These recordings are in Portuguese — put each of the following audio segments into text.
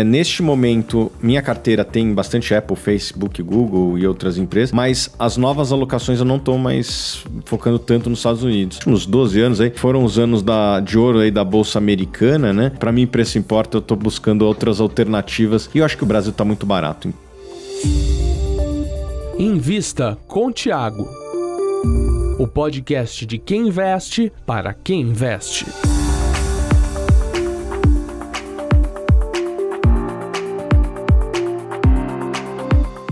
neste momento, minha carteira tem bastante Apple, Facebook, Google e outras empresas, mas as novas alocações eu não estou mais focando tanto nos Estados Unidos. Nos 12 anos aí, foram os anos de ouro aí da Bolsa Americana, né? Para mim, preço importa, eu estou buscando outras alternativas e eu acho que o Brasil está muito barato. Invista com Thiago, o podcast de quem investe para quem investe.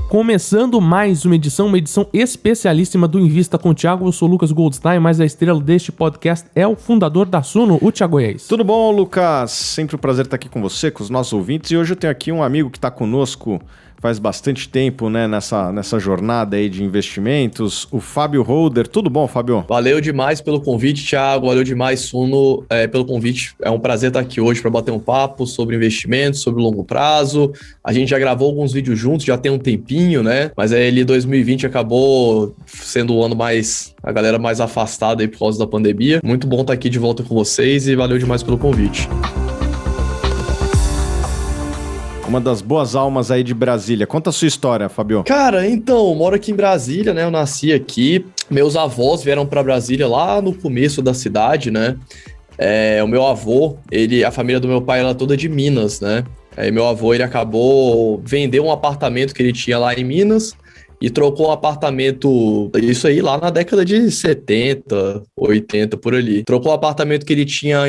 Começando mais uma edição especialíssima do Invista com o Thiago. Eu sou o Lucas Goldstein, mas a estrela deste podcast é o fundador da Suno, o Thiago Reis. Tudo bom, Lucas? Sempre um prazer estar aqui com você, com os nossos ouvintes. E hoje eu tenho aqui um amigo que está conosco faz bastante tempo, né, nessa jornada aí de investimentos, o Fábio Holder. Tudo bom, Fábio? Valeu demais pelo convite, Thiago. Valeu demais, Suno, pelo convite. É um prazer estar aqui hoje para bater um papo sobre investimentos, sobre longo prazo. A gente já gravou alguns vídeos juntos, já tem um tempinho, né? Mas aí 2020 acabou sendo o ano a galera mais afastada aí por causa da pandemia. Muito bom estar aqui de volta com vocês e valeu demais pelo convite. Uma das boas almas aí de Brasília. Conta a sua história, Fabio. Cara, então, eu moro aqui em Brasília, né? Eu nasci aqui. Meus avós vieram para Brasília lá no começo da cidade, né? O meu avô, a família do meu pai era toda de Minas, né? Aí meu avô, ele acabou vendendo um apartamento que ele tinha lá em Minas e trocou um apartamento, isso aí lá na década de 70, 80, por ali. Trocou o apartamento que ele tinha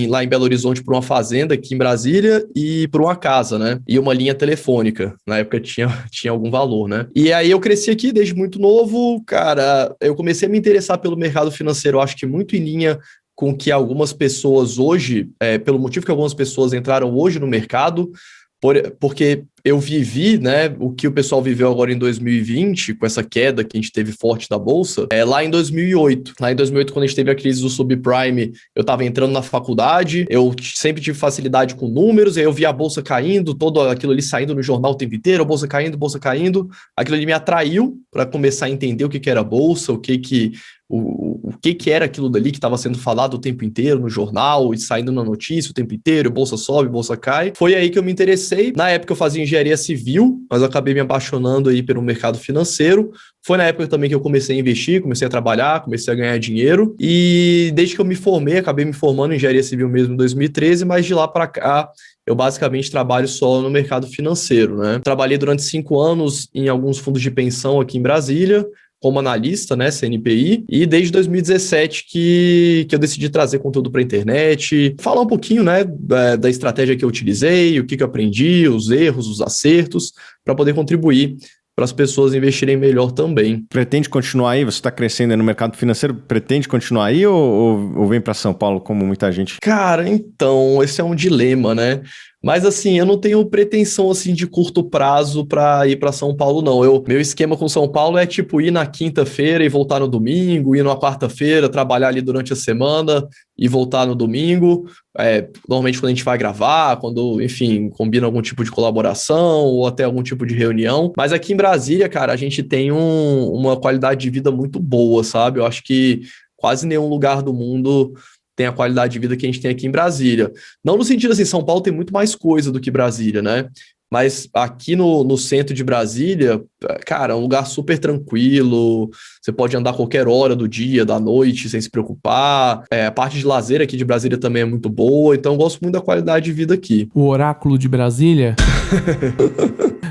lá em Belo Horizonte por uma fazenda aqui em Brasília e por uma casa, né? E uma linha telefônica. Na época tinha algum valor, né? E aí eu cresci aqui desde muito novo, cara. Eu comecei a me interessar pelo mercado financeiro, acho que muito em linha com que algumas pessoas hoje, pelo motivo que algumas pessoas entraram hoje no mercado, porque eu vivi, né, o que o pessoal viveu agora em 2020, com essa queda que a gente teve forte da Bolsa, lá em 2008. Lá em 2008, quando a gente teve a crise do subprime, eu estava entrando na faculdade, eu sempre tive facilidade com números, aí eu via a Bolsa caindo, todo aquilo ali saindo no jornal o tempo inteiro, a Bolsa caindo. Aquilo ali me atraiu para começar a entender o que era a Bolsa, o que era aquilo dali que estava sendo falado o tempo inteiro no jornal e saindo na notícia o tempo inteiro, bolsa sobe, bolsa cai. Foi aí que eu me interessei. Na época eu fazia engenharia civil, mas eu acabei me apaixonando aí pelo mercado financeiro. Foi na época também que eu comecei a investir, comecei a trabalhar, comecei a ganhar dinheiro. E desde que eu me formei, acabei me formando em engenharia civil mesmo em 2013, mas de lá para cá eu basicamente trabalho só no mercado financeiro, né? Trabalhei durante 5 anos em alguns fundos de pensão aqui em Brasília, como analista, né, CNPI, e desde 2017 que eu decidi trazer conteúdo para a internet, falar um pouquinho, né, da estratégia que eu utilizei, o que eu aprendi, os erros, os acertos, para poder contribuir para as pessoas investirem melhor também. Pretende continuar aí? Você está crescendo aí no mercado financeiro, pretende continuar aí ou vem para São Paulo como muita gente? Cara, então, esse é um dilema, né? Mas assim, eu não tenho pretensão assim de curto prazo para ir para São Paulo, não. Meu esquema com São Paulo é tipo ir na quinta-feira e voltar no domingo, ir na quarta-feira, trabalhar ali durante a semana e voltar no domingo. Normalmente quando a gente vai gravar, quando, enfim, combina algum tipo de colaboração ou até algum tipo de reunião. Mas aqui em Brasília, cara, a gente tem uma qualidade de vida muito boa, sabe? Eu acho que quase nenhum lugar do mundo tem a qualidade de vida que a gente tem aqui em Brasília. Não no sentido assim, São Paulo tem muito mais coisa do que Brasília, né? Mas aqui no centro de Brasília, cara, é um lugar super tranquilo, você pode andar qualquer hora do dia, da noite, sem se preocupar. A parte de lazer aqui de Brasília também é muito boa, então eu gosto muito da qualidade de vida aqui. O oráculo de Brasília?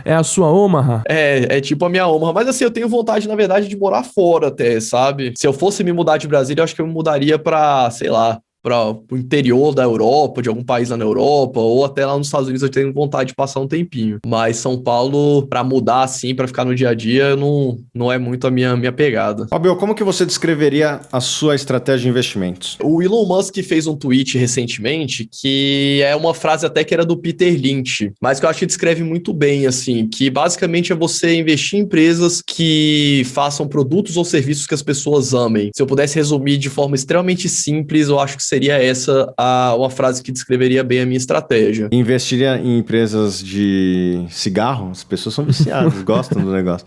É a sua Omaha? É tipo a minha Omaha, mas assim, eu tenho vontade, na verdade, de morar fora até, sabe? Se eu fosse me mudar de Brasília, eu acho que eu me mudaria pra, sei lá, para o interior da Europa, de algum país lá na Europa, ou até lá nos Estados Unidos eu tenho vontade de passar um tempinho. Mas São Paulo, para mudar assim, para ficar no dia a dia, não é muito a minha pegada. Fabio, como que você descreveria a sua estratégia de investimentos? O Elon Musk fez um tweet recentemente que é uma frase até que era do Peter Lynch, mas que eu acho que descreve muito bem, assim, que basicamente é você investir em empresas que façam produtos ou serviços que as pessoas amem. Se eu pudesse resumir de forma extremamente simples, eu acho que seria essa uma frase que descreveria bem a minha estratégia. Investiria em empresas de cigarro? As pessoas são viciadas, gostam do negócio.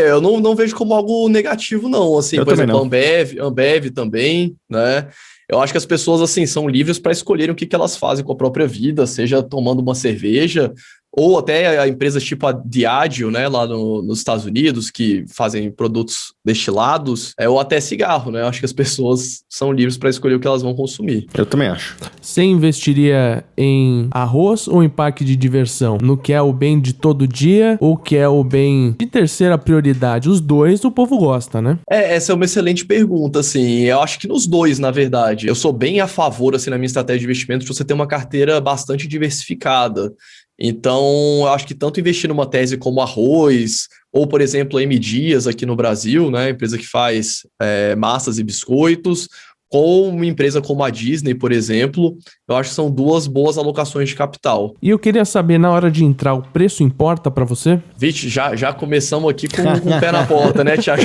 Eu não vejo como algo negativo, não. Assim, Eu por exemplo, não. Ambev também, né? Eu acho que as pessoas, assim, são livres para escolherem o que elas fazem com a própria vida, seja tomando uma cerveja, ou até a empresas tipo a Diageo, né, lá nos Estados Unidos, que fazem produtos destilados, ou até cigarro, né? Eu acho que as pessoas são livres para escolher o que elas vão consumir. Eu também acho. Você investiria em arroz ou em parque de diversão? No que é o bem de todo dia ou que é o bem de terceira prioridade? Os dois o povo gosta, né? Essa é uma excelente pergunta, assim. Eu acho que nos dois, na verdade. Eu sou bem a favor, assim, na minha estratégia de investimento, de você ter uma carteira bastante diversificada. Então, eu acho que tanto investir numa tese como arroz, ou, por exemplo, a M. Dias aqui no Brasil, né, empresa que faz massas e biscoitos, ou uma empresa como a Disney, por exemplo, eu acho que são duas boas alocações de capital. E eu queria saber, na hora de entrar, o preço importa pra você? Vixe, já começamos aqui com o pé na porta, né, Thiago?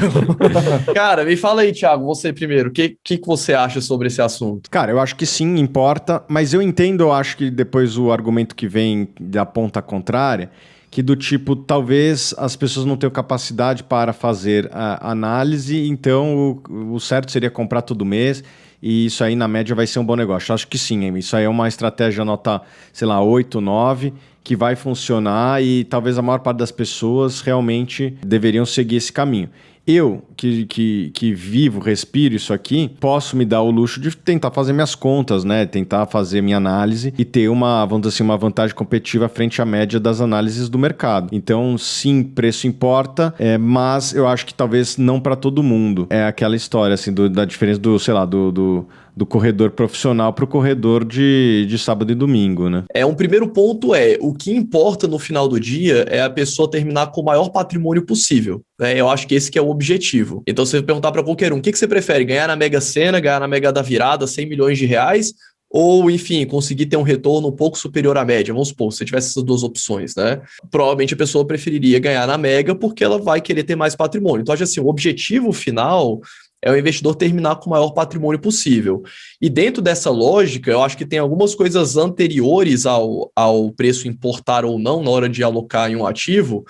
Cara, me fala aí, Thiago, você primeiro, o que você acha sobre esse assunto? Cara, eu acho que sim, importa, mas eu entendo, eu acho que depois o argumento que vem da ponta contrária, que do tipo, talvez as pessoas não tenham capacidade para fazer a análise, então o certo seria comprar todo mês, e isso aí na média vai ser um bom negócio. Eu acho que sim, isso aí é uma estratégia nota, sei lá, 8, 9, que vai funcionar e talvez a maior parte das pessoas realmente deveriam seguir esse caminho. Eu, que vivo, respiro isso aqui, posso me dar o luxo de tentar fazer minhas contas, né? Tentar fazer minha análise e ter vamos dizer assim, uma vantagem competitiva frente à média das análises do mercado. Então, sim, preço importa, mas eu acho que talvez não para todo mundo. É aquela história, assim, da diferença do, sei lá, do corredor profissional para o corredor de sábado e domingo, né? Um primeiro ponto o que importa no final do dia é a pessoa terminar com o maior patrimônio possível. Eu acho que esse que é o objetivo. Então, se você perguntar para qualquer um, o que você prefere? Ganhar na Mega Sena, ganhar na Mega da Virada, 100 milhões de reais? Ou, enfim, conseguir ter um retorno um pouco superior à média? Vamos supor, se você tivesse essas duas opções, né? Provavelmente a pessoa preferiria ganhar na Mega porque ela vai querer ter mais patrimônio. Então, acho assim, o objetivo final é o investidor terminar com o maior patrimônio possível. E dentro dessa lógica, eu acho que tem algumas coisas anteriores ao preço importar ou não na hora de alocar em um ativo,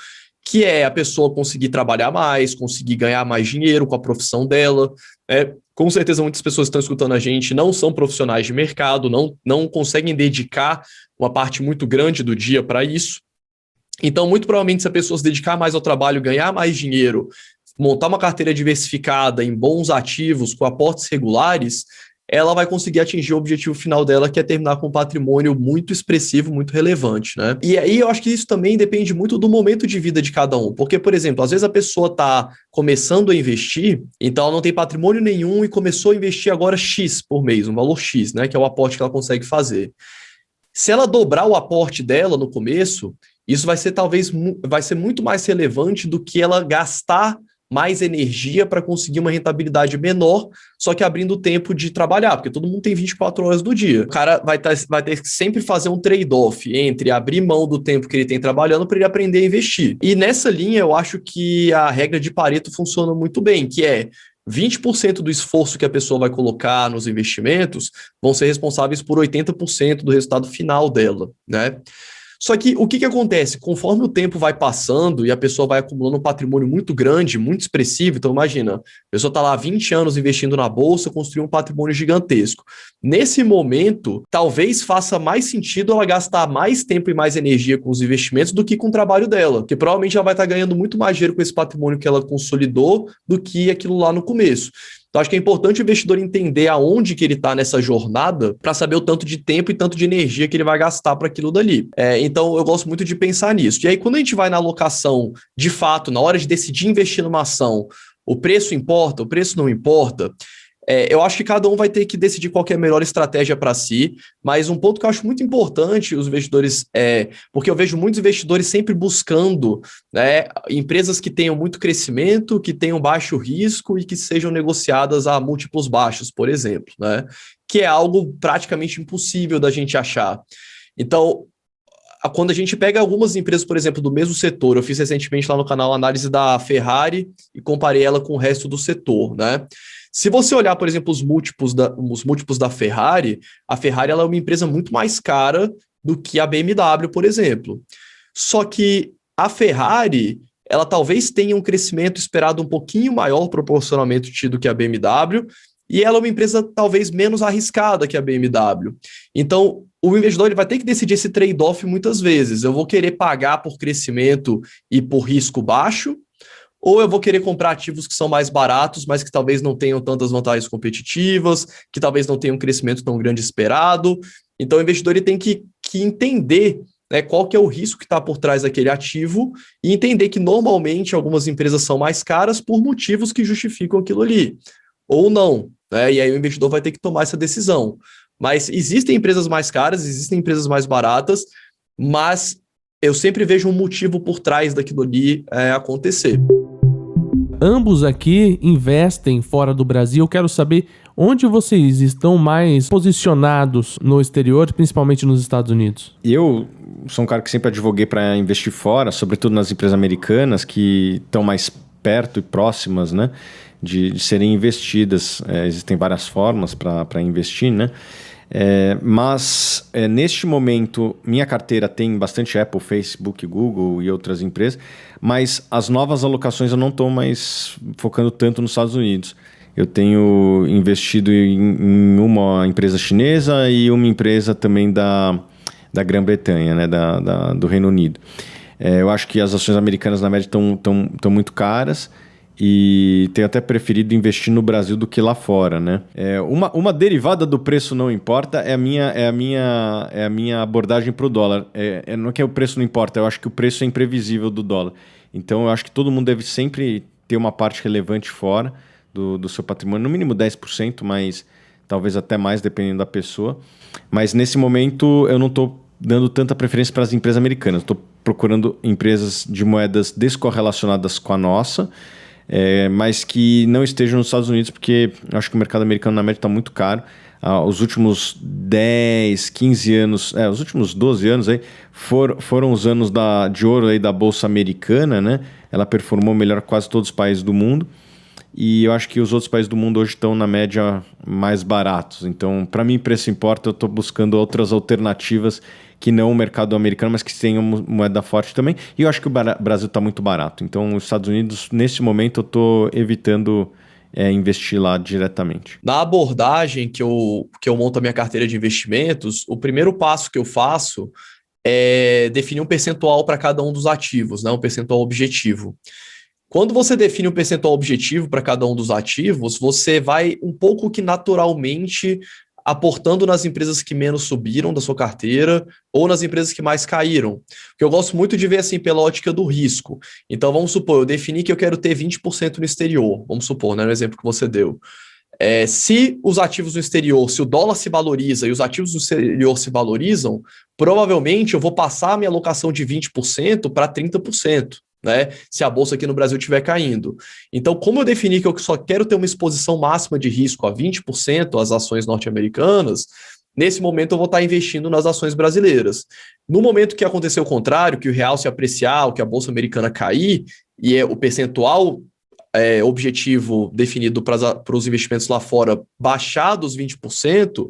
que é a pessoa conseguir trabalhar mais, conseguir ganhar mais dinheiro com a profissão dela. Com certeza muitas pessoas que estão escutando a gente não são profissionais de mercado, não conseguem dedicar uma parte muito grande do dia para isso. Então, muito provavelmente, se a pessoa se dedicar mais ao trabalho, ganhar mais dinheiro, montar uma carteira diversificada em bons ativos, com aportes regulares, ela vai conseguir atingir o objetivo final dela, que é terminar com um patrimônio muito expressivo, muito relevante, né? E aí eu acho que isso também depende muito do momento de vida de cada um, porque, por exemplo, às vezes a pessoa está começando a investir, então ela não tem patrimônio nenhum e começou a investir agora X por mês, um valor X, né? Que é o aporte que ela consegue fazer. Se ela dobrar o aporte dela no começo, isso vai ser muito mais relevante do que ela gastar mais energia para conseguir uma rentabilidade menor, só que abrindo tempo de trabalhar, porque todo mundo tem 24 horas do dia. O cara vai ter que sempre fazer um trade-off entre abrir mão do tempo que ele tem trabalhando para ele aprender a investir. E nessa linha, eu acho que a regra de Pareto funciona muito bem, que é 20% do esforço que a pessoa vai colocar nos investimentos vão ser responsáveis por 80% do resultado final dela, né? Só que o que acontece? Conforme o tempo vai passando e a pessoa vai acumulando um patrimônio muito grande, muito expressivo, então imagina, a pessoa está lá há 20 anos investindo na bolsa, construiu um patrimônio gigantesco. Nesse momento, talvez faça mais sentido ela gastar mais tempo e mais energia com os investimentos do que com o trabalho dela, porque provavelmente ela vai estar ganhando muito mais dinheiro com esse patrimônio que ela consolidou do que aquilo lá no começo. Então, acho que é importante o investidor entender aonde que ele está nessa jornada para saber o tanto de tempo e tanto de energia que ele vai gastar para aquilo dali. Então, eu gosto muito de pensar nisso. E aí, quando a gente vai na alocação, de fato, na hora de decidir investir numa ação, o preço importa, o preço não importa, eu acho que cada um vai ter que decidir qual que é a melhor estratégia para si, mas um ponto que eu acho muito importante os investidores porque eu vejo muitos investidores sempre buscando, né, empresas que tenham muito crescimento, que tenham baixo risco e que sejam negociadas a múltiplos baixos, por exemplo, né, que é algo praticamente impossível da gente achar. Então, quando a gente pega algumas empresas, por exemplo, do mesmo setor, eu fiz recentemente lá no canal a análise da Ferrari e comparei ela com o resto do setor, né? Se você olhar, por exemplo, os múltiplos da Ferrari, a Ferrari ela é uma empresa muito mais cara do que a BMW, por exemplo. Só que a Ferrari, ela talvez tenha um crescimento esperado um pouquinho maior proporcionalmente do que a BMW, e ela é uma empresa talvez menos arriscada que a BMW. Então, o investidor ele vai ter que decidir esse trade-off muitas vezes. Eu vou querer pagar por crescimento e por risco baixo, ou eu vou querer comprar ativos que são mais baratos, mas que talvez não tenham tantas vantagens competitivas, que talvez não tenham um crescimento tão grande esperado. Então, o investidor ele tem que entender, né, qual que é o risco que está por trás daquele ativo e entender que, normalmente, algumas empresas são mais caras por motivos que justificam aquilo ali, ou não, né? E aí o investidor vai ter que tomar essa decisão. Mas existem empresas mais caras, existem empresas mais baratas, mas eu sempre vejo um motivo por trás daquilo ali acontecer. Ambos aqui investem fora do Brasil. Eu quero saber onde vocês estão mais posicionados no exterior, principalmente nos Estados Unidos. Eu sou um cara que sempre advoguei para investir fora, sobretudo nas empresas americanas que estão mais perto e próximas, né, de serem investidas. Existem várias formas para investir, né? Mas neste momento minha carteira tem bastante Apple, Facebook, Google e outras empresas, mas as novas alocações eu não estou mais focando tanto nos Estados Unidos. Eu tenho investido em uma empresa chinesa e uma empresa também da Grã-Bretanha, né, do Reino Unido. Eu acho que as ações americanas na média estão muito caras, e tenho até preferido investir no Brasil do que lá fora, né? Uma derivada do preço não importa é a minha abordagem para o dólar. Não é que o preço não importa, eu acho que o preço é imprevisível do dólar. Então eu acho que todo mundo deve sempre ter uma parte relevante fora do seu patrimônio, no mínimo 10%, mas talvez até mais, dependendo da pessoa. Mas nesse momento eu não estou dando tanta preferência para as empresas americanas. Estou procurando empresas de moedas descorrelacionadas com a nossa, mas que não estejam nos Estados Unidos, porque eu acho que o mercado americano na média está muito caro. Os últimos 10, 15 anos, os últimos 12 anos aí, foram os anos de ouro aí da Bolsa Americana, né? Ela performou melhor que quase todos os países do mundo. E eu acho que os outros países do mundo hoje estão, na média, mais baratos. Então, para mim, preço importa, eu estou buscando outras alternativas que não o mercado americano, mas que tenham moeda forte também. E eu acho que o Brasil está muito barato. Então, os Estados Unidos, nesse momento, eu estou evitando investir lá diretamente. Na abordagem que eu monto a minha carteira de investimentos, o primeiro passo que eu faço é definir um percentual para cada um dos ativos, né? Um percentual objetivo. Quando você define um percentual objetivo para cada um dos ativos, você vai um pouco que naturalmente aportando nas empresas que menos subiram da sua carteira ou nas empresas que mais caíram. Porque eu gosto muito de ver assim pela ótica do risco. Então, vamos supor, eu defini que eu quero ter 20% no exterior. Vamos supor, né, no exemplo que você deu. Se os ativos no exterior, se o dólar se valoriza e os ativos no exterior se valorizam, provavelmente eu vou passar a minha alocação de 20% para 30%. Né, se a bolsa aqui no Brasil estiver caindo. Então, como eu defini que eu só quero ter uma exposição máxima de risco a 20% às ações norte-americanas, nesse momento eu vou estar investindo nas ações brasileiras. No momento que acontecer o contrário, que o real se apreciar, ou que a bolsa americana cair, e o percentual objetivo definido para os investimentos lá fora baixar dos 20%,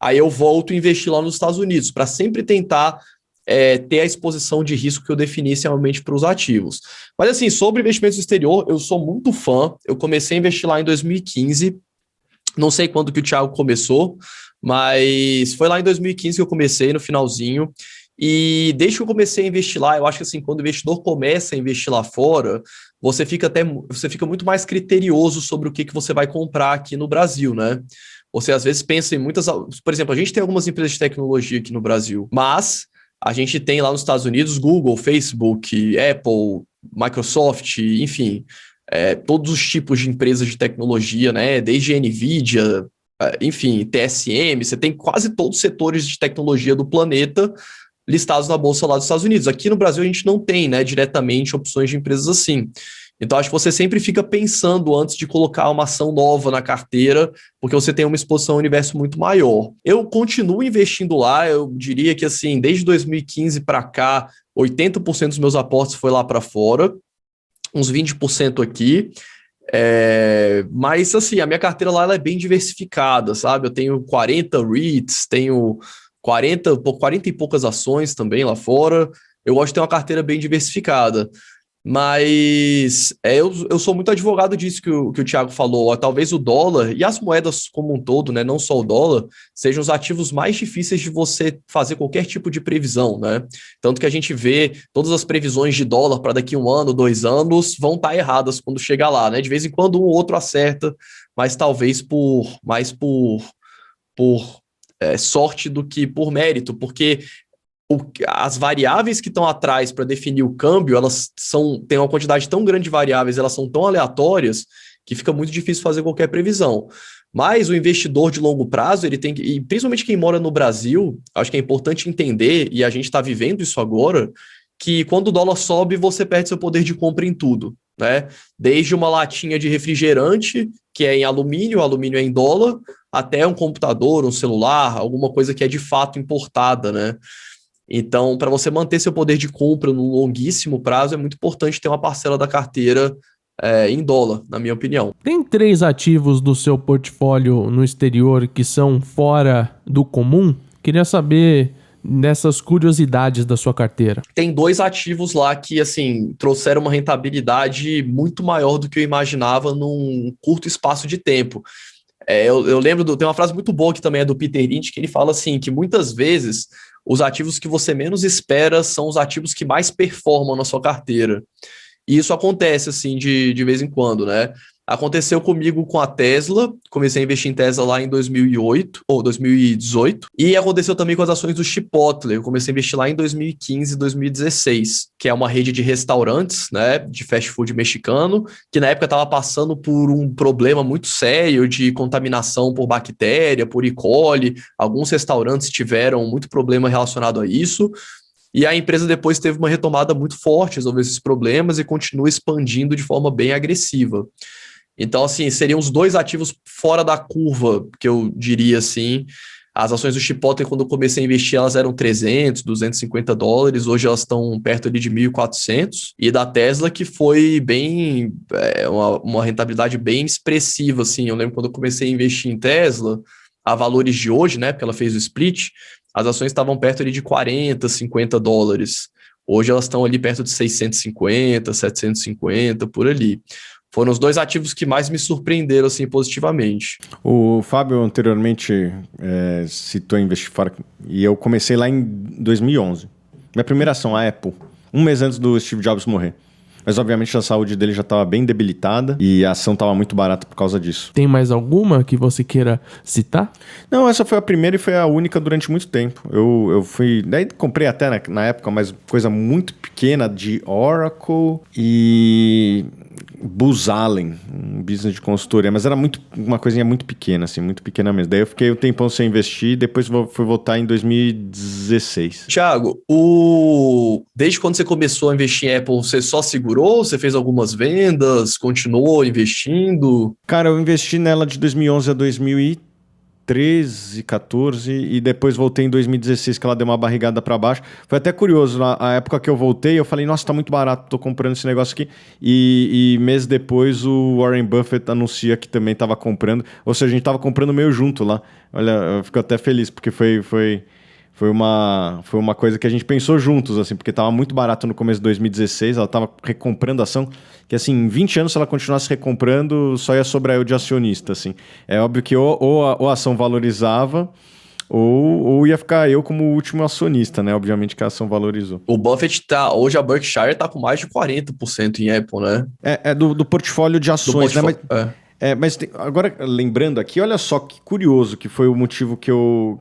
aí eu volto a investir lá nos Estados Unidos, para sempre tentar ter a exposição de risco que eu definisse realmente para os ativos. Mas assim, sobre investimentos no exterior, eu sou muito fã. Eu comecei a investir lá em 2015. Não sei quando que o Thiago começou, mas foi lá em 2015 que eu comecei, no finalzinho. E desde que eu comecei a investir lá, eu acho que assim, quando o investidor começa a investir lá fora, você fica muito mais criterioso sobre o que você vai comprar aqui no Brasil, né? Você às vezes pensa em muitas... Por exemplo, a gente tem algumas empresas de tecnologia aqui no Brasil, mas a gente tem lá nos Estados Unidos Google, Facebook, Apple, Microsoft, enfim, todos os tipos de empresas de tecnologia, né? Desde NVIDIA, enfim, TSM, você tem quase todos os setores de tecnologia do planeta listados na bolsa lá dos Estados Unidos. Aqui no Brasil a gente não tem, né, diretamente opções de empresas assim. Então, acho que você sempre fica pensando antes de colocar uma ação nova na carteira, porque você tem uma exposição ao universo muito maior. Eu continuo investindo lá, eu diria que, assim, desde 2015 para cá, 80% dos meus aportes foi lá para fora, uns 20% aqui. Mas, assim, a minha carteira lá ela é bem diversificada, sabe? Eu tenho 40 REITs, tenho 40 e poucas ações também lá fora. Eu gosto de ter uma carteira bem diversificada. Mas eu sou muito advogado disso que o Thiago falou. Ó, talvez o dólar e as moedas como um todo, né, não só o dólar, sejam os ativos mais difíceis de você fazer qualquer tipo de previsão, né? Tanto que a gente vê todas as previsões de dólar para daqui 1 ano, 2 anos vão estar erradas quando chegar lá, né? De vez em quando um ou outro acerta, mas talvez mais por sorte do que por mérito, porque as variáveis que estão atrás para definir o câmbio, elas têm uma quantidade tão grande de variáveis, elas são tão aleatórias que fica muito difícil fazer qualquer previsão. Mas o investidor de longo prazo, ele tem que, e principalmente quem mora no Brasil, acho que é importante entender, e a gente está vivendo isso agora, que quando o dólar sobe, você perde seu poder de compra em tudo, né? Desde uma latinha de refrigerante, que é em alumínio, o alumínio é em dólar, até um computador, um celular, alguma coisa que é de fato importada, né? Então, para você manter seu poder de compra no longuíssimo prazo, é muito importante ter uma parcela da carteira em dólar, na minha opinião. Tem 3 ativos do seu portfólio no exterior que são fora do comum? Queria saber dessas curiosidades da sua carteira. Tem 2 ativos lá que, assim, trouxeram uma rentabilidade muito maior do que eu imaginava num curto espaço de tempo. Eu lembro, tem uma frase muito boa que também é do Peter Lynch, que ele fala assim, que muitas vezes os ativos que você menos espera são os ativos que mais performam na sua carteira. E isso acontece, assim, de vez em quando, né? Aconteceu comigo com a Tesla, comecei a investir em Tesla lá em 2008, ou 2018, e aconteceu também com as ações do Chipotle, eu comecei a investir lá em 2015 e 2016, que é uma rede de restaurantes, né, de fast food mexicano, que na época estava passando por um problema muito sério de contaminação por bactéria, por E. coli, alguns restaurantes tiveram muito problema relacionado a isso, e a empresa depois teve uma retomada muito forte, resolveu esses problemas e continua expandindo de forma bem agressiva. Então, assim, seriam os 2 ativos fora da curva, que eu diria assim. As ações do Chipotle, quando eu comecei a investir, elas eram 300, 250 dólares. Hoje elas estão perto ali de 1.400. E da Tesla, que foi bem, uma rentabilidade bem expressiva, assim. Eu lembro quando eu comecei a investir em Tesla, a valores de hoje, né, porque ela fez o split, as ações estavam perto ali de 40, 50 dólares. Hoje elas estão ali perto de 650, 750, por ali. Foram os 2 ativos que mais me surpreenderam, assim, positivamente. O Fábio anteriormente citou investir fora, e eu comecei lá em 2011. Minha primeira ação, a Apple, 1 mês antes do Steve Jobs morrer. Mas, obviamente, a saúde dele já estava bem debilitada e a ação estava muito barata por causa disso. Tem mais alguma que você queira citar? Não, essa foi a primeira e foi a única durante muito tempo. Eu fui... Daí comprei até na época, mas coisa muito pequena de Oracle e Booz Allen, um business de consultoria, mas era uma coisinha muito pequena, assim, muito pequena mesmo. Daí eu fiquei um tempão sem investir e depois fui voltar em 2016. Thiago, desde quando você começou a investir em Apple, você só segurou? Você fez algumas vendas? Continuou investindo? Cara, eu investi nela de 2011 a 2013, 14 e depois voltei em 2016 que ela deu uma barrigada para baixo. Foi até curioso, na época que eu voltei, eu falei, nossa, tá muito barato, tô comprando esse negócio aqui. E meses depois o Warren Buffett anuncia que também tava comprando, ou seja, a gente tava comprando meio junto lá. Olha, eu fico até feliz, porque foi uma coisa que a gente pensou juntos, assim, porque tava muito barato no começo de 2016, ela tava recomprando a ação, que assim, em 20 anos, se ela continuasse recomprando, só ia sobrar eu de acionista, assim. É óbvio que ou a ação valorizava, ou ia ficar eu como último acionista, né? Obviamente que a ação valorizou. O Buffett hoje a Berkshire tá com mais de 40% em Apple, né? É do portfilho de ações, né? Mas agora, lembrando aqui, olha só que curioso que foi o motivo que eu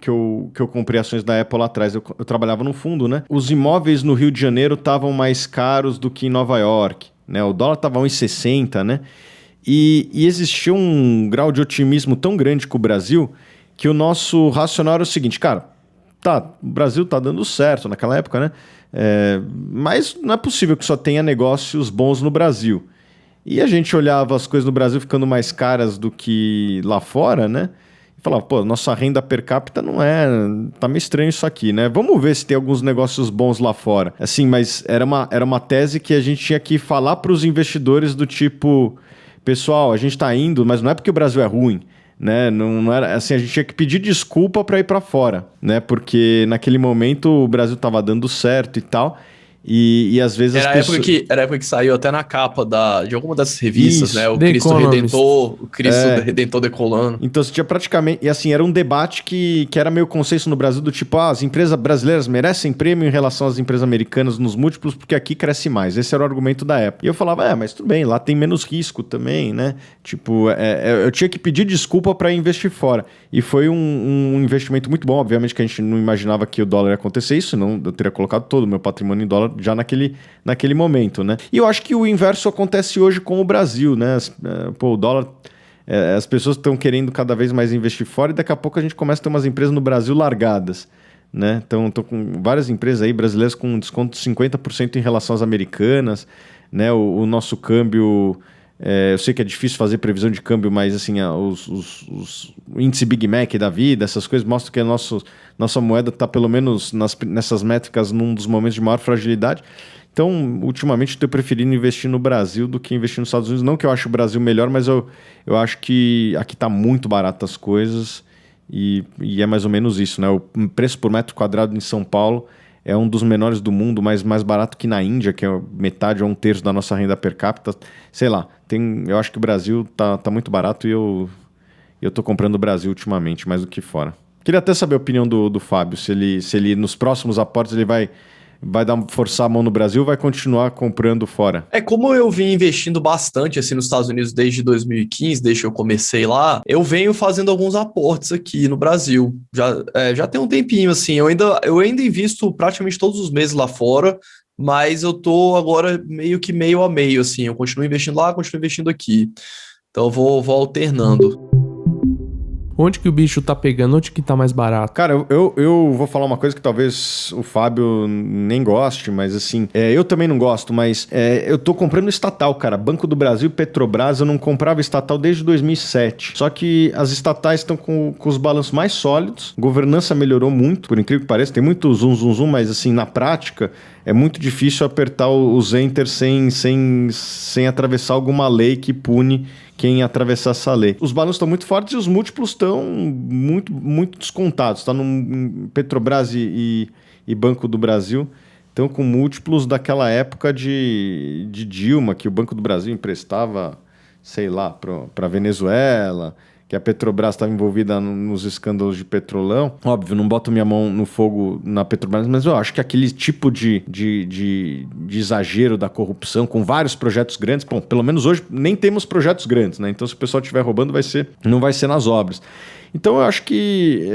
comprei ações da Apple lá atrás. Eu trabalhava no fundo, né? Os imóveis no Rio de Janeiro estavam mais caros do que em Nova York, né? O dólar estava 1,60, né? E existia um grau de otimismo tão grande com o Brasil que o nosso racional era o seguinte, cara, o Brasil tá dando certo naquela época, né? Mas não é possível que só tenha negócios bons no Brasil. E a gente olhava as coisas no Brasil ficando mais caras do que lá fora, né? E falava, pô, nossa renda per capita não é... Tá meio estranho isso aqui, né? Vamos ver se tem alguns negócios bons lá fora. Assim, mas era uma tese que a gente tinha que falar para os investidores do tipo... Pessoal, a gente tá indo, mas não é porque o Brasil é ruim, né? Não era assim, a gente tinha que pedir desculpa para ir para fora, né? Porque naquele momento o Brasil tava dando certo e tal... E às vezes Era as pessoas... era a época que saiu até na capa de alguma dessas revistas, Isso, né? O The Cristo Economist. Redentor, o Cristo Redentor decolando. Então você tinha praticamente... E assim, era um debate que era meio consenso no Brasil do tipo, as empresas brasileiras merecem prêmio em relação às empresas americanas nos múltiplos porque aqui cresce mais. Esse era o argumento da época. E eu falava, mas tudo bem, lá tem menos risco também, né? Tipo, eu tinha que pedir desculpa para investir fora. E foi um investimento muito bom. Obviamente que a gente não imaginava que o dólar ia acontecer isso, senão eu teria colocado todo o meu patrimônio em dólar já naquele momento, né? E eu acho que o inverso acontece hoje com o Brasil, né? O dólar... as pessoas estão querendo cada vez mais investir fora e daqui a pouco a gente começa a ter umas empresas no Brasil largadas, né? Então, estou com várias empresas aí brasileiras com desconto de 50% em relação às americanas, né? O nosso câmbio... eu sei que é difícil fazer previsão de câmbio, mas assim, o índice Big Mac da vida, essas coisas mostram que a nossa moeda está pelo menos nessas métricas num dos momentos de maior fragilidade. Então, ultimamente, eu estou preferindo investir no Brasil do que investir nos Estados Unidos. Não que eu ache o Brasil melhor, mas eu acho que aqui está muito barato as coisas e é mais ou menos isso, né? O preço por metro quadrado em São Paulo é um dos menores do mundo, mas mais barato que na Índia, que é metade ou um terço da nossa renda per capita. Sei lá, eu acho que o Brasil tá muito barato e eu estou comprando o Brasil ultimamente, mais do que fora. Queria até saber a opinião do Fábio, se ele nos próximos aportes ele vai forçar a mão no Brasil ou vai continuar comprando fora? Como eu vim investindo bastante assim nos Estados Unidos desde 2015, desde que eu comecei lá, eu venho fazendo alguns aportes aqui no Brasil. Já tem um tempinho, assim, eu ainda invisto praticamente todos os meses lá fora, mas eu tô agora meio a meio, assim, eu continuo investindo lá, continuo investindo aqui. Então eu vou alternando. Onde que o bicho tá pegando? Onde que tá mais barato? Cara, eu vou falar uma coisa que talvez o Fábio nem goste, mas assim, eu também não gosto, mas eu tô comprando estatal, cara. Banco do Brasil, Petrobras, eu não comprava estatal desde 2007. Só que as estatais estão com os balanços mais sólidos, governança melhorou muito, por incrível que pareça, tem muito zoom, mas assim, na prática, é muito difícil apertar os enter sem atravessar alguma lei que pune quem atravessar essa lei. Os balanços estão muito fortes e os múltiplos estão muito, muito descontados. Está no Petrobras e Banco do Brasil estão com múltiplos daquela época de Dilma, que o Banco do Brasil emprestava, sei lá, para a Venezuela, que a Petrobras estava envolvida nos escândalos de petrolão. Óbvio, não boto minha mão no fogo na Petrobras, mas eu acho que aquele tipo de exagero da corrupção, com vários projetos grandes, bom, pelo menos hoje nem temos projetos grandes, né? Então se o pessoal estiver roubando, não vai ser nas obras. Então eu acho que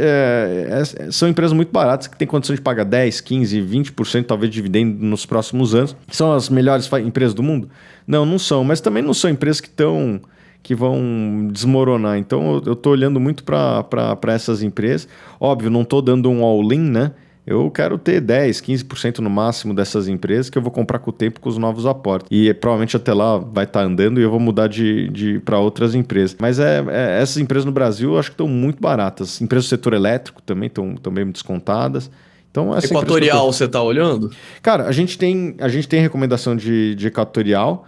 são empresas muito baratas que têm condição de pagar 10%, 15%, 20% talvez de dividendo nos próximos anos. São as melhores empresas do mundo? Não são, mas também não são empresas que vão desmoronar. Então, eu estou olhando muito para essas empresas. Óbvio, não estou dando um all-in, né? Eu quero ter 10%, 15% no máximo dessas empresas que eu vou comprar com o tempo com os novos aportes. E provavelmente até lá vai estar andando e eu vou mudar para outras empresas. Mas essas empresas no Brasil eu acho que estão muito baratas. Empresas do setor elétrico também estão bem descontadas. Então, Equatorial, você está olhando? Cara, a gente tem recomendação de Equatorial.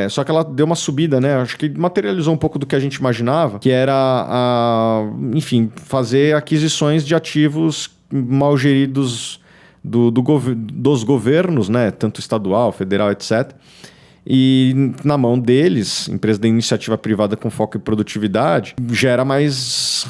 Só que ela deu uma subida, né? Acho que materializou um pouco do que a gente imaginava, que era, enfim, fazer aquisições de ativos mal geridos dos governos, né? Tanto estadual, federal, etc. E na mão deles, empresa da iniciativa privada com foco em produtividade, gera mais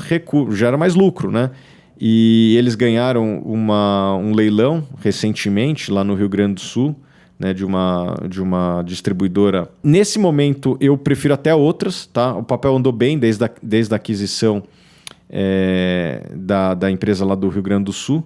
lucro, né? E eles ganharam um leilão recentemente lá no Rio Grande do Sul, né, de uma distribuidora. Nesse momento, eu prefiro até outras, tá? O papel andou bem desde a aquisição da empresa lá do Rio Grande do Sul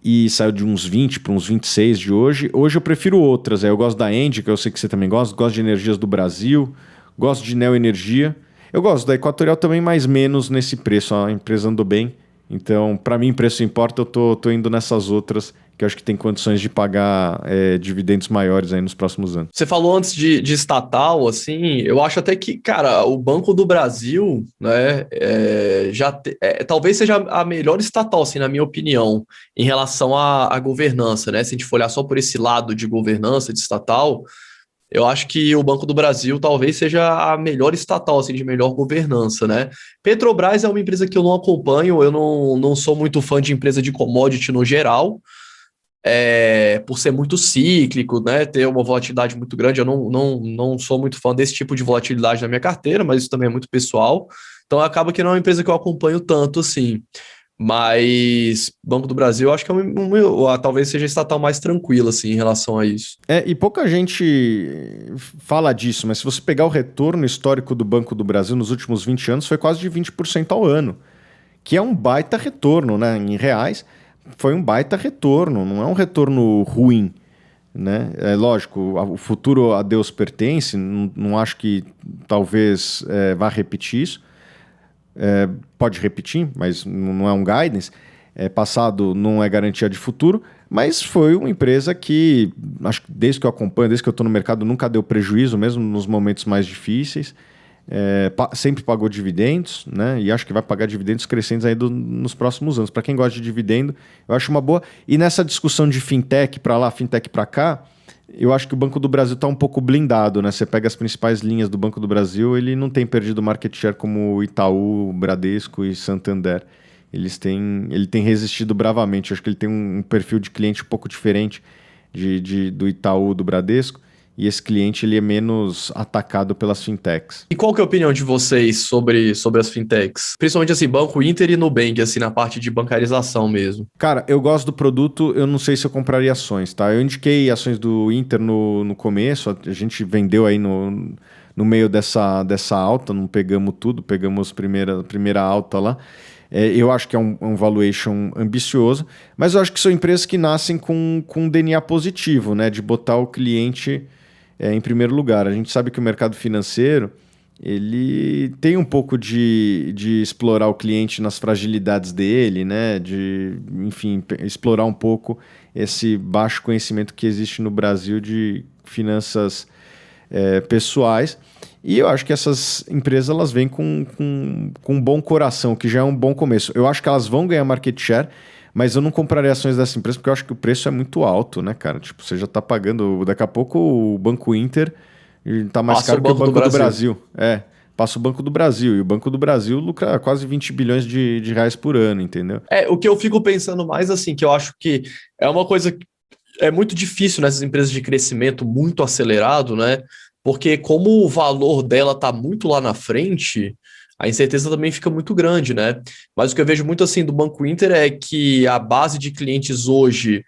e saiu de uns 20 para uns 26 de hoje. Hoje eu prefiro outras. Eu gosto da Engie, que eu sei que você também gosta. Gosto de Energias do Brasil. Gosto de Neoenergia. Eu gosto da Equatorial também, mas menos nesse preço. A empresa andou bem. Então, para mim, preço importa. Eu tô indo nessas outras que eu acho que tem condições de pagar dividendos maiores aí nos próximos anos. Você falou antes de estatal, assim, eu acho até que, cara, o Banco do Brasil, né, talvez seja a melhor estatal, assim, na minha opinião, em relação à governança, né? Se a gente for olhar só por esse lado de governança, de estatal, eu acho que o Banco do Brasil talvez seja a melhor estatal, assim, de melhor governança, né? Petrobras é uma empresa que eu não acompanho, eu não sou muito fã de empresa de commodity no geral, por ser muito cíclico, né, ter uma volatilidade muito grande. Eu não sou muito fã desse tipo de volatilidade na minha carteira, mas isso também é muito pessoal. Então acaba que não é uma empresa que eu acompanho tanto assim. Mas Banco do Brasil, eu acho que é talvez seja a estatal mais tranquila assim, em relação a isso. E pouca gente fala disso, mas se você pegar o retorno histórico do Banco do Brasil nos últimos 20 anos, foi quase de 20% ao ano, que é um baita retorno, né? Em reais, foi um baita retorno, não é um retorno ruim, né? É lógico, o futuro a Deus pertence, não acho que talvez vá repetir isso. Pode repetir, mas não é um guidance. Passado não é garantia de futuro, mas foi uma empresa que, acho que desde que eu acompanho, desde que eu estou no mercado, nunca deu prejuízo, mesmo nos momentos mais difíceis. Sempre pagou dividendos, né? E acho que vai pagar dividendos crescentes aí nos próximos anos. Para quem gosta de dividendo, eu acho uma boa. E nessa discussão de fintech para lá, fintech para cá, eu acho que o Banco do Brasil está um pouco blindado, né? Você pega as principais linhas do Banco do Brasil, ele não tem perdido market share como Itaú, Bradesco e Santander. Ele tem resistido bravamente. Eu acho que ele tem um perfil de cliente um pouco diferente do Itaú, do Bradesco. E esse cliente ele é menos atacado pelas fintechs. E qual que é a opinião de vocês sobre as fintechs? Principalmente assim, Banco Inter e Nubank, assim, na parte de bancarização mesmo. Cara, eu gosto do produto, eu não sei se eu compraria ações, tá? Eu indiquei ações do Inter no começo, a gente vendeu aí no meio dessa alta, não pegamos tudo, pegamos a primeira alta lá. Eu acho que é um valuation ambicioso, mas eu acho que são empresas que nascem com um DNA positivo, né? De botar o cliente em primeiro lugar. A gente sabe que o mercado financeiro ele tem um pouco de explorar o cliente nas fragilidades dele, né? De, enfim, explorar um pouco esse baixo conhecimento que existe no Brasil de finanças pessoais. E eu acho que essas empresas elas vêm com um bom coração, que já é um bom começo. Eu acho que elas vão ganhar market share, mas eu não compraria ações dessa empresa porque eu acho que o preço é muito alto, né, cara? Tipo, você já tá pagando... Daqui a pouco o Banco Inter tá mais caro que o Banco do Brasil. Passa o Banco do Brasil. E o Banco do Brasil lucra quase 20 bilhões de reais por ano, entendeu? O que eu fico pensando mais, assim, que eu acho que é uma coisa que é muito difícil nessas empresas de crescimento muito acelerado, né? Porque como o valor dela tá muito lá na frente, a incerteza também fica muito grande, né? Mas o que eu vejo muito assim do Banco Inter é que a base de clientes hoje,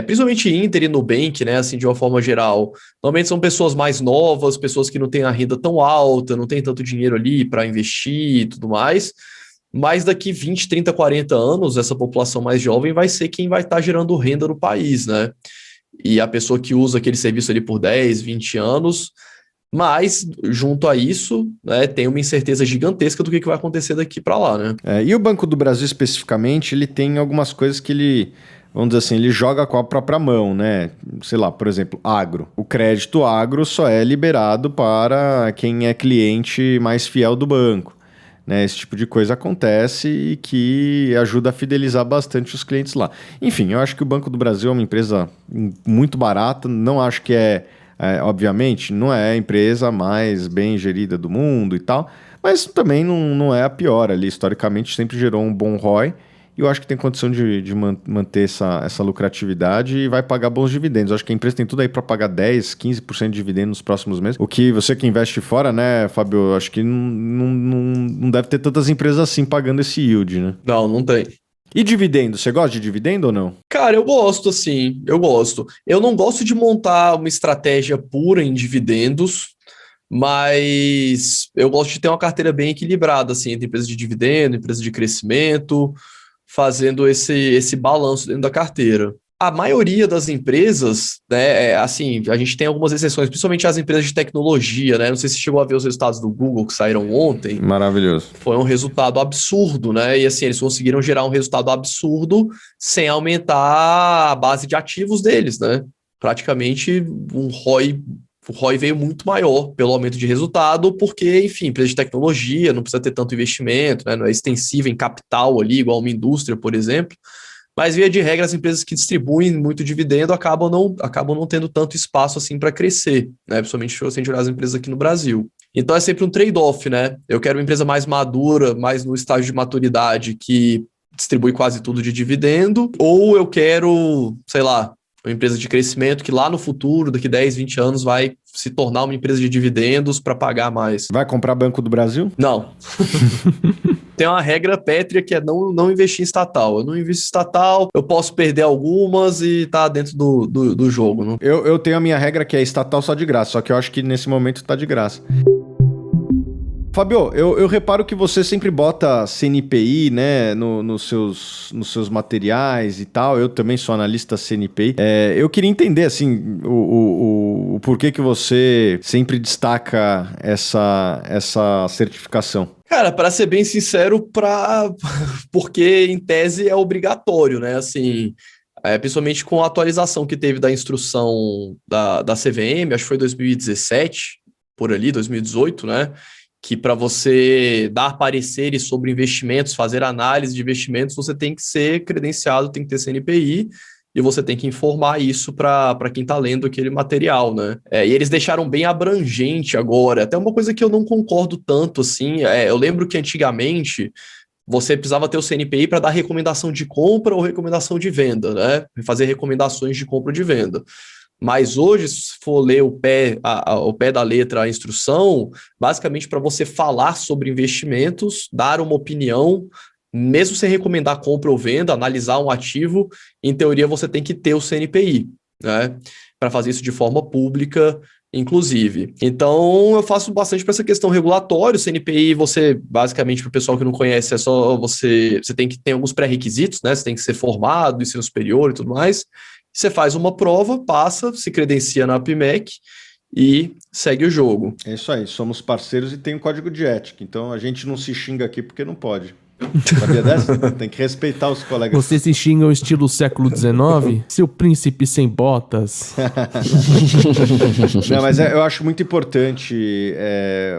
principalmente Inter e Nubank, né, assim, de uma forma geral, normalmente são pessoas mais novas, pessoas que não têm a renda tão alta, não têm tanto dinheiro ali para investir e tudo mais, mas daqui 20, 30, 40 anos, essa população mais jovem vai ser quem vai estar gerando renda no país, né? E a pessoa que usa aquele serviço ali por 10, 20 anos, mas junto a isso, né, tem uma incerteza gigantesca do que vai acontecer daqui para lá, né? E o Banco do Brasil especificamente, ele tem algumas coisas que ele, vamos dizer assim, ele joga com a própria mão, né? Sei lá, por exemplo, agro. O crédito agro só é liberado para quem é cliente mais fiel do banco. Né, esse tipo de coisa acontece e que ajuda a fidelizar bastante os clientes lá. Enfim, eu acho que o Banco do Brasil é uma empresa muito barata, não acho que obviamente, não é a empresa mais bem gerida do mundo e tal, mas também não é a pior ali, historicamente sempre gerou um bom ROI, e eu acho que tem condição de manter essa lucratividade e vai pagar bons dividendos. Eu acho que a empresa tem tudo aí para pagar 10%, 15% de dividendo nos próximos meses. O que você que investe fora, né, Fábio, eu acho que não deve ter tantas empresas assim pagando esse yield, né? Não tem. E dividendo? Você gosta de dividendo ou não? Cara, eu gosto, assim, eu gosto. Eu não gosto de montar uma estratégia pura em dividendos, mas eu gosto de ter uma carteira bem equilibrada, assim, entre empresas de dividendo, empresas de crescimento, fazendo esse balanço dentro da carteira. A maioria das empresas, né, assim, a gente tem algumas exceções, principalmente as empresas de tecnologia, né? Não sei se chegou a ver os resultados do Google que saíram ontem. Maravilhoso. Foi um resultado absurdo, né? E assim, eles conseguiram gerar um resultado absurdo sem aumentar a base de ativos deles, né? Praticamente o ROI veio muito maior pelo aumento de resultado, porque, enfim, empresa de tecnologia não precisa ter tanto investimento, né? Não é extensiva em capital ali, igual uma indústria, por exemplo. Mas, via de regra, as empresas que distribuem muito dividendo acabam não tendo tanto espaço assim para crescer, né? Principalmente se a gente olhar as empresas aqui no Brasil. Então, é sempre um trade-off, né? Eu quero uma empresa mais madura, mais no estágio de maturidade, que distribui quase tudo de dividendo, ou eu quero, sei lá, uma empresa de crescimento que lá no futuro, daqui 10, 20 anos, vai se tornar uma empresa de dividendos para pagar mais. Vai comprar Banco do Brasil? Não. Tem uma regra pétrea que é não investir em estatal. Eu não invisto em estatal, eu posso perder algumas e tá dentro do jogo. Não? Eu tenho a minha regra que é estatal só de graça, só que eu acho que nesse momento tá de graça. Fábio, eu reparo que você sempre bota CNPI, né, nos seus materiais e tal. Eu também sou analista CNPI. Eu queria entender, assim, o porquê que você sempre destaca essa certificação. Cara, para ser bem sincero, porque em tese é obrigatório, né? Assim, principalmente com a atualização que teve da instrução da CVM, acho que foi 2017, por ali, 2018, né? Que para você dar pareceres sobre investimentos, fazer análise de investimentos, você tem que ser credenciado, tem que ter CNPI, e você tem que informar isso para quem está lendo aquele material, né? E eles deixaram bem abrangente agora, até uma coisa que eu não concordo tanto, assim, eu lembro que antigamente você precisava ter o CNPI para dar recomendação de compra ou recomendação de venda, né? Fazer recomendações de compra ou de venda. Mas hoje, se for ler o pé da letra, a instrução, basicamente para você falar sobre investimentos, dar uma opinião, mesmo sem recomendar compra ou venda, analisar um ativo, em teoria você tem que ter o CNPI, né? Para fazer isso de forma pública, inclusive. Então, eu faço bastante para essa questão regulatória. O CNPI, você, basicamente, para o pessoal que não conhece, é só você tem que ter alguns pré-requisitos, né? Você tem que ser formado, ensino superior e tudo mais. Você faz uma prova, passa, se credencia na APMEC e segue o jogo. É isso aí, somos parceiros e tem um código de ética, então a gente não se xinga aqui porque não pode. Sabia dessa? Tem que respeitar os colegas. Você se xinga ao estilo século XIX? Seu príncipe sem botas. Não, mas eu acho muito importante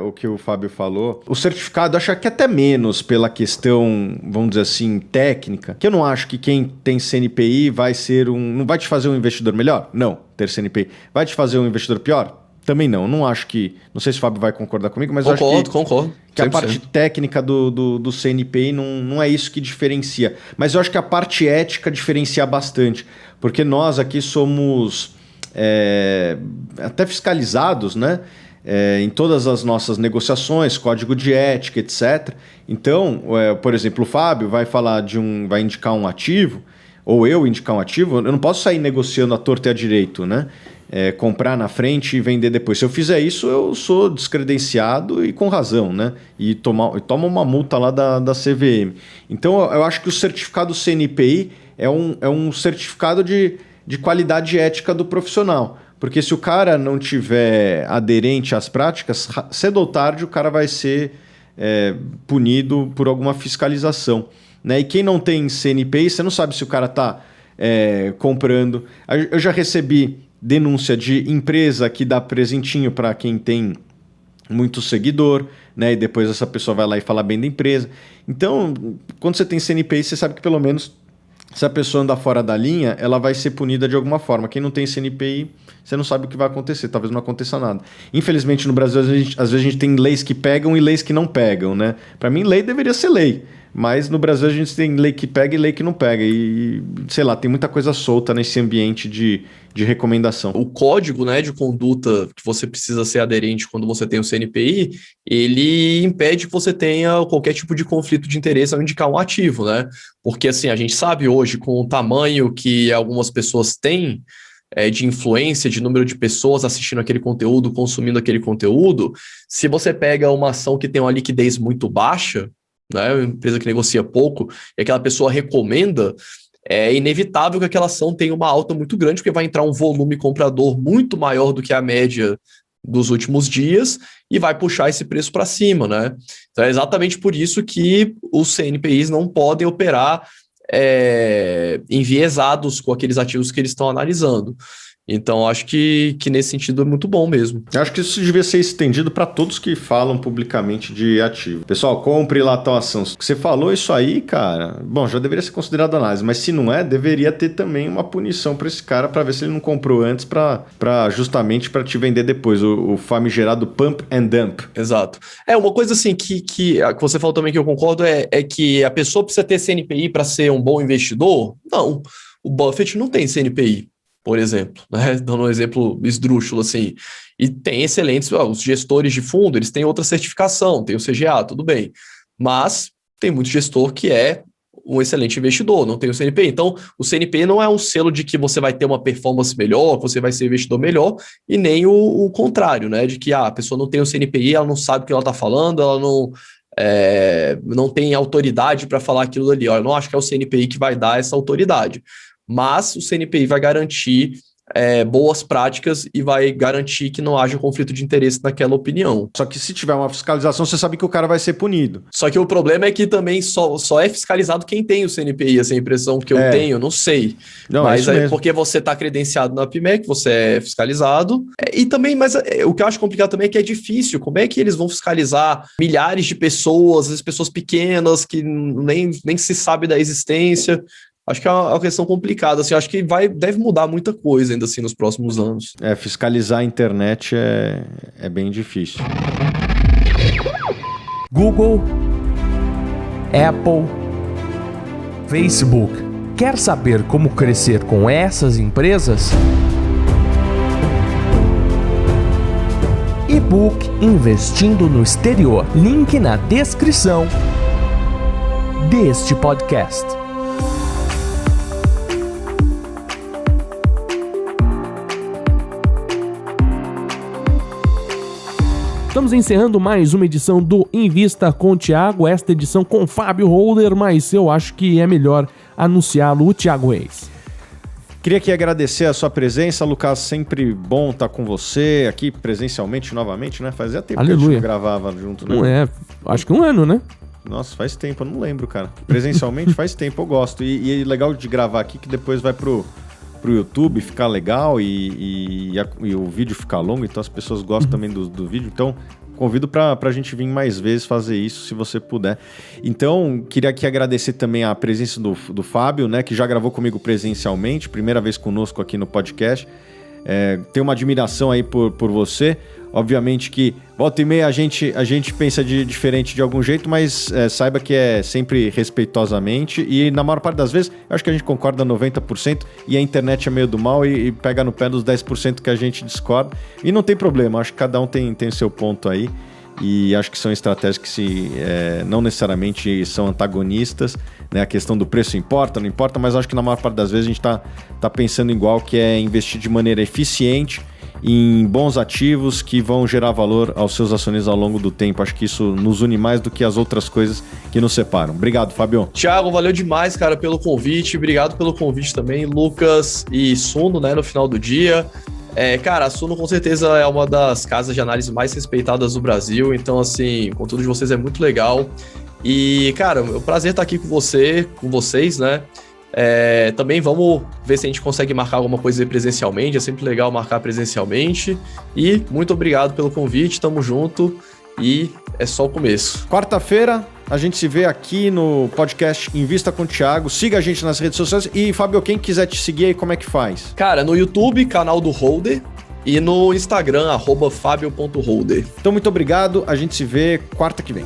o que o Fábio falou. O certificado, acho que até menos pela questão, vamos dizer assim, técnica, que eu não acho que quem tem CNPI vai ser não vai te fazer um investidor melhor? Não, ter CNPI. Vai te fazer um investidor pior? Também não. Não acho que... Não sei se o Fábio vai concordar comigo, mas Concordo. Que a parte técnica do CNPI não é isso que diferencia. Mas eu acho que a parte ética diferencia bastante. Porque nós aqui somos até fiscalizados, né? Em todas as nossas negociações, código de ética, etc. Então, por exemplo, o Fábio vai indicar um ativo, ou eu indicar um ativo, eu não posso sair negociando à torta e à direito, né? Comprar na frente e vender depois. Se eu fizer isso, eu sou descredenciado e com razão, né? E tomo uma multa lá da CVM. Então, eu acho que o certificado CNPI é um certificado de qualidade ética do profissional. Porque se o cara não tiver aderente às práticas, cedo ou tarde o cara vai ser punido por alguma fiscalização. Né? E quem não tem CNPI, você não sabe se o cara está comprando. Eu já recebi denúncia de empresa que dá presentinho para quem tem muito seguidor, né? E depois essa pessoa vai lá e fala bem da empresa. Então, quando você tem CNPI, você sabe que pelo menos se a pessoa andar fora da linha, ela vai ser punida de alguma forma. Quem não tem CNPI, você não sabe o que vai acontecer, talvez não aconteça nada. Infelizmente, no Brasil, às vezes a gente tem leis que pegam e leis que não pegam, né? Para mim, lei deveria ser lei. Mas no Brasil a gente tem lei que pega e lei que não pega. E, sei lá, tem muita coisa solta nesse ambiente de recomendação. O código, né, de conduta que você precisa ser aderente quando você tem o CNPI, ele impede que você tenha qualquer tipo de conflito de interesse ao indicar um ativo, né? Porque, assim, a gente sabe hoje, com o tamanho que algumas pessoas têm, de influência, de número de pessoas assistindo aquele conteúdo, consumindo aquele conteúdo, se você pega uma ação que tem uma liquidez muito baixa, né, uma empresa que negocia pouco, e aquela pessoa recomenda, é inevitável que aquela ação tenha uma alta muito grande, porque vai entrar um volume comprador muito maior do que a média dos últimos dias e vai puxar esse preço para cima, né? Então é exatamente por isso que os CNPIs não podem operar enviesados com aqueles ativos que eles estão analisando. Então, acho que nesse sentido é muito bom mesmo. Eu acho que isso devia ser estendido para todos que falam publicamente de ativo. Pessoal, compre lá tal ação. Você falou isso aí, cara, bom, já deveria ser considerado análise, mas se não é, deveria ter também uma punição para esse cara para ver se ele não comprou antes justamente para te vender depois, o famigerado pump and dump. Exato. Uma coisa assim que você falou também que eu concordo é que a pessoa precisa ter CNPI para ser um bom investidor? Não, o Buffett não tem CNPI. Por exemplo, né? Dando um exemplo esdrúxulo assim, e tem excelentes, os gestores de fundo, eles têm outra certificação, tem o CGA, tudo bem, mas tem muito gestor que é um excelente investidor, não tem o CNPI. Então, o CNPI não é um selo de que você vai ter uma performance melhor, que você vai ser investidor melhor, e nem o contrário, né? De que a pessoa não tem o CNPI, ela não sabe o que ela está falando, ela não tem autoridade para falar aquilo ali. Eu não acho que é o CNPI que vai dar essa autoridade. Mas o CNPI vai garantir boas práticas e vai garantir que não haja conflito de interesse naquela opinião. Só que se tiver uma fiscalização, você sabe que o cara vai ser punido. Só que o problema é que também só é fiscalizado quem tem o CNPI, essa impressão que eu tenho, não sei. Não, mas é porque você está credenciado na PMEC, você é fiscalizado. E também, mas o que eu acho complicado também é que é difícil. Como é que eles vão fiscalizar milhares de pessoas, às vezes pessoas pequenas que nem se sabe da existência? Acho que é uma questão complicada, assim, acho que deve mudar muita coisa ainda assim nos próximos anos. Fiscalizar a internet é bem difícil. Google, Apple, Facebook. Quer saber como crescer com essas empresas? E-book Investindo no Exterior. Link na descrição deste podcast. Estamos encerrando mais uma edição do Invista com o Thiago, esta edição com Fábio Holder, mas eu acho que é melhor anunciá-lo, o Thiago Reis. Queria aqui agradecer a sua presença, Lucas, sempre bom estar com você aqui presencialmente novamente, né? Fazia tempo que a gente não gravava junto, né? Acho que um ano, né? Nossa, faz tempo, eu não lembro, cara. Presencialmente faz tempo, eu gosto. E é legal de gravar aqui que depois vai pro YouTube ficar legal e o vídeo ficar longo, então as pessoas gostam também do vídeo, então convido pra gente vir mais vezes fazer isso, se você puder. Então, queria aqui agradecer também a presença do Fábio, né, que já gravou comigo presencialmente, primeira vez conosco aqui no podcast. Tenho uma admiração aí por você. Obviamente que volta e meia a gente pensa diferente de algum jeito, mas saiba que é sempre respeitosamente e na maior parte das vezes eu acho que a gente concorda 90% e a internet é meio do mal e pega no pé dos 10% que a gente discorda e não tem problema, acho que cada um tem o seu ponto aí e acho que são estratégias que não necessariamente são antagonistas, né? A questão do preço importa, não importa, mas acho que na maior parte das vezes a gente tá pensando igual, que é investir de maneira eficiente em bons ativos que vão gerar valor aos seus acionistas ao longo do tempo. Acho que isso nos une mais do que as outras coisas que nos separam. Obrigado, Fábio. Thiago, valeu demais, cara, pelo convite. Obrigado pelo convite também, Lucas e Suno, né, no final do dia. Cara, a Suno com certeza é uma das casas de análise mais respeitadas do Brasil, então, assim, o conteúdo de vocês é muito legal. E, cara, é um prazer estar aqui com vocês, né? Também vamos ver se a gente consegue marcar alguma coisa presencialmente, é sempre legal marcar presencialmente. E muito obrigado pelo convite, tamo junto e é só o começo. Quarta-feira a gente se vê aqui no podcast Invista com o Thiago. Siga a gente nas redes sociais e, Fábio, quem quiser te seguir aí, como é que faz? Cara, no YouTube, canal do Holder, e no Instagram, @fabio.holder. Então, muito obrigado, a gente se vê quarta que vem.